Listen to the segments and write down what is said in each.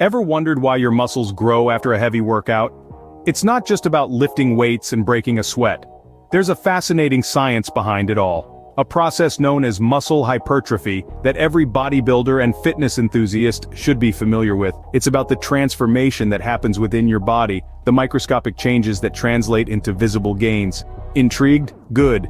Ever wondered why your muscles grow after a heavy workout? It's not just about lifting weights and breaking a sweat. There's a fascinating science behind it all. A process known as muscle hypertrophy that every bodybuilder and fitness enthusiast should be familiar with. It's about the transformation that happens within your body, the microscopic changes that translate into visible gains. Intrigued? Good.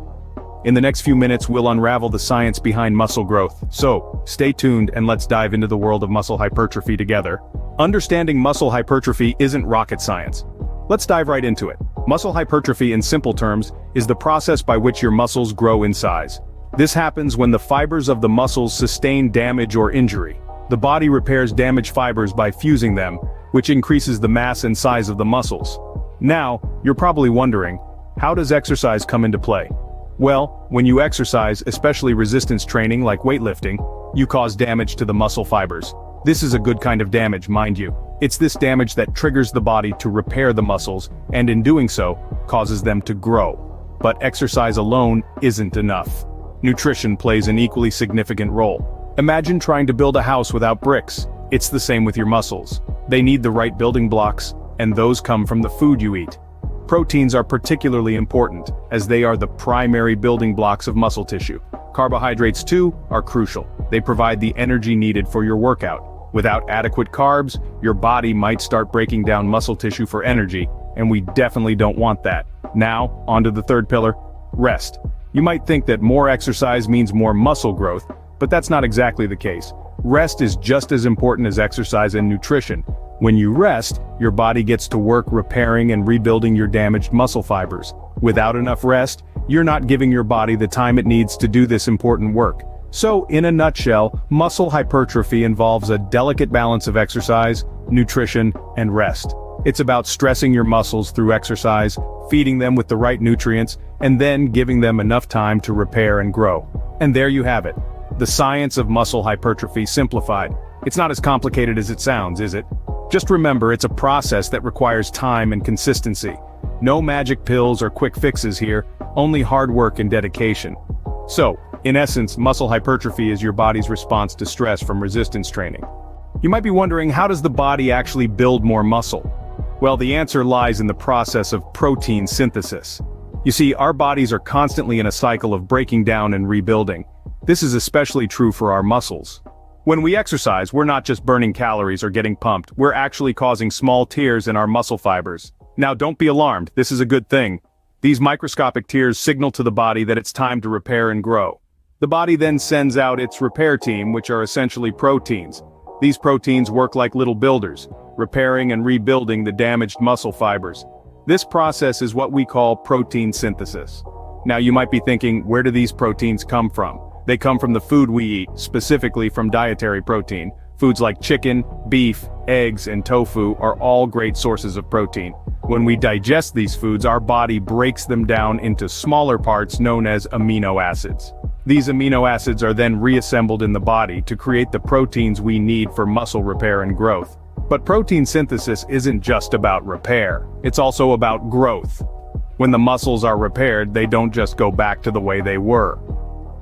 In the next few minutes we'll unravel the science behind muscle growth. So, stay tuned and let's dive into the world of muscle hypertrophy together. Understanding muscle hypertrophy isn't rocket science. Let's dive right into it. Muscle hypertrophy in simple terms is the process by which your muscles grow in size. This happens when the fibers of the muscles sustain damage or injury. The body repairs damaged fibers by fusing them, which increases the mass and size of the muscles. Now, you're probably wondering, how does exercise come into play? Well, when you exercise, especially resistance training like weightlifting, you cause damage to the muscle fibers. This is a good kind of damage, mind you. It's this damage that triggers the body to repair the muscles, and in doing so, causes them to grow. But exercise alone isn't enough. Nutrition plays an equally significant role. Imagine trying to build a house without bricks. It's the same with your muscles. They need the right building blocks, and those come from the food you eat. Proteins are particularly important, as they are the primary building blocks of muscle tissue. Carbohydrates, too, are crucial. They provide the energy needed for your workout. Without adequate carbs, your body might start breaking down muscle tissue for energy, and we definitely don't want that. Now, onto the third pillar, rest. You might think that more exercise means more muscle growth, but that's not exactly the case. Rest is just as important as exercise and nutrition. When you rest, your body gets to work repairing and rebuilding your damaged muscle fibers. Without enough rest, you're not giving your body the time it needs to do this important work. So, in a nutshell, muscle hypertrophy involves a delicate balance of exercise, nutrition, and rest. It's about stressing your muscles through exercise, feeding them with the right nutrients, and then giving them enough time to repair and grow. And there you have it. The science of muscle hypertrophy simplified. It's not as complicated as it sounds, is it? Just remember, it's a process that requires time and consistency. No magic pills or quick fixes here, only hard work and dedication. So, in essence, muscle hypertrophy is your body's response to stress from resistance training. You might be wondering, how does the body actually build more muscle? Well, the answer lies in the process of protein synthesis. You see, our bodies are constantly in a cycle of breaking down and rebuilding. This is especially true for our muscles. When we exercise, we're not just burning calories or getting pumped, we're actually causing small tears in our muscle fibers. Now, don't be alarmed, this is a good thing. These microscopic tears signal to the body that it's time to repair and grow. The body then sends out its repair team, which are essentially proteins. These proteins work like little builders, repairing and rebuilding the damaged muscle fibers. This process is what we call protein synthesis. Now you might be thinking, where do these proteins come from? They come from the food we eat, specifically from dietary protein. Foods like chicken, beef, eggs, and tofu are all great sources of protein. When we digest these foods, our body breaks them down into smaller parts known as amino acids. These amino acids are then reassembled in the body to create the proteins we need for muscle repair and growth. But protein synthesis isn't just about repair, it's also about growth. When the muscles are repaired, they don't just go back to the way they were.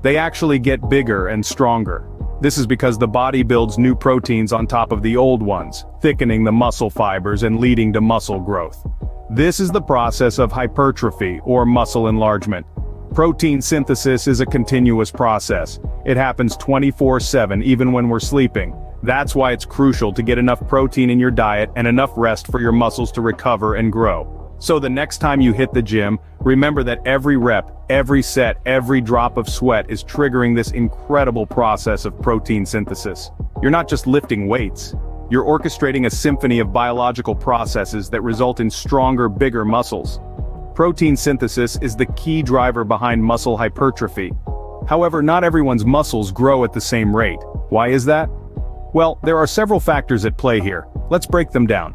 They actually get bigger and stronger. This is because the body builds new proteins on top of the old ones, thickening the muscle fibers and leading to muscle growth. This is the process of hypertrophy, or muscle enlargement. Protein synthesis is a continuous process. It happens 24/7 even when we're sleeping. That's why it's crucial to get enough protein in your diet and enough rest for your muscles to recover and grow. So the next time you hit the gym, remember that every rep, every set, every drop of sweat is triggering this incredible process of protein synthesis. You're not just lifting weights. You're orchestrating a symphony of biological processes that result in stronger, bigger muscles. Protein synthesis is the key driver behind muscle hypertrophy. However, not everyone's muscles grow at the same rate. Why is that? Well, there are several factors at play here. Let's break them down.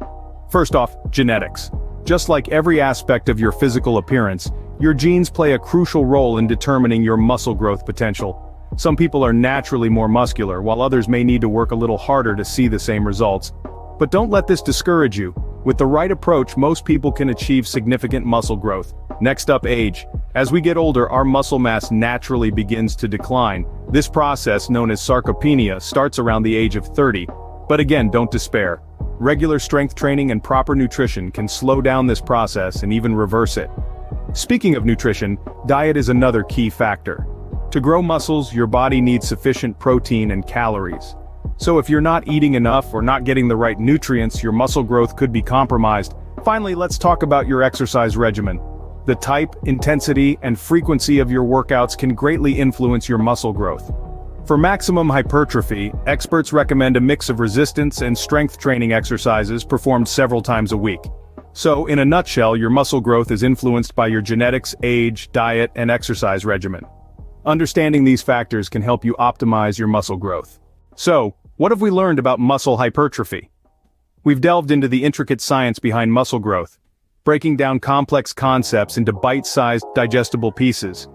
First off, genetics. Just like every aspect of your physical appearance, your genes play a crucial role in determining your muscle growth potential. Some people are naturally more muscular, while others may need to work a little harder to see the same results. But don't let this discourage you. With the right approach, most people can achieve significant muscle growth. Next up, age. As we get older, our muscle mass naturally begins to decline. This process, known as sarcopenia, starts around the age of 30. But again, don't despair. Regular strength training and proper nutrition can slow down this process and even reverse it. Speaking of nutrition, diet is another key factor. To grow muscles, your body needs sufficient protein and calories. So if you're not eating enough or not getting the right nutrients, your muscle growth could be compromised. Finally, let's talk about your exercise regimen. The type, intensity, and frequency of your workouts can greatly influence your muscle growth. For maximum hypertrophy, experts recommend a mix of resistance and strength training exercises performed several times a week. So, in a nutshell, your muscle growth is influenced by your genetics, age, diet, and exercise regimen. Understanding these factors can help you optimize your muscle growth. So, what have we learned about muscle hypertrophy? We've delved into the intricate science behind muscle growth, breaking down complex concepts into bite-sized, digestible pieces.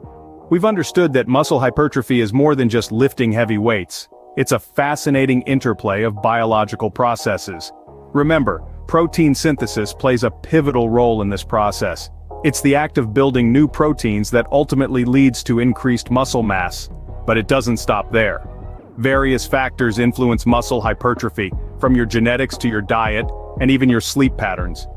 We've understood that muscle hypertrophy is more than just lifting heavy weights. It's a fascinating interplay of biological processes. Remember, protein synthesis plays a pivotal role in this process. It's the act of building new proteins that ultimately leads to increased muscle mass. But it doesn't stop there. Various factors influence muscle hypertrophy, from your genetics to your diet, and even your sleep patterns.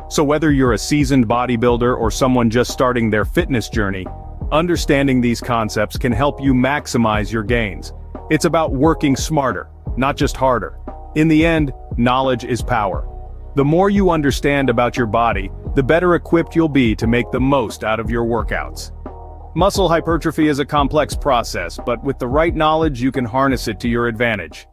So whether you're a seasoned bodybuilder or someone just starting their fitness journey, understanding these concepts can help you maximize your gains. It's about working smarter, not just harder. In the end, knowledge is power. The more you understand about your body, the better equipped you'll be to make the most out of your workouts. Muscle hypertrophy is a complex process, but with the right knowledge you can harness it to your advantage.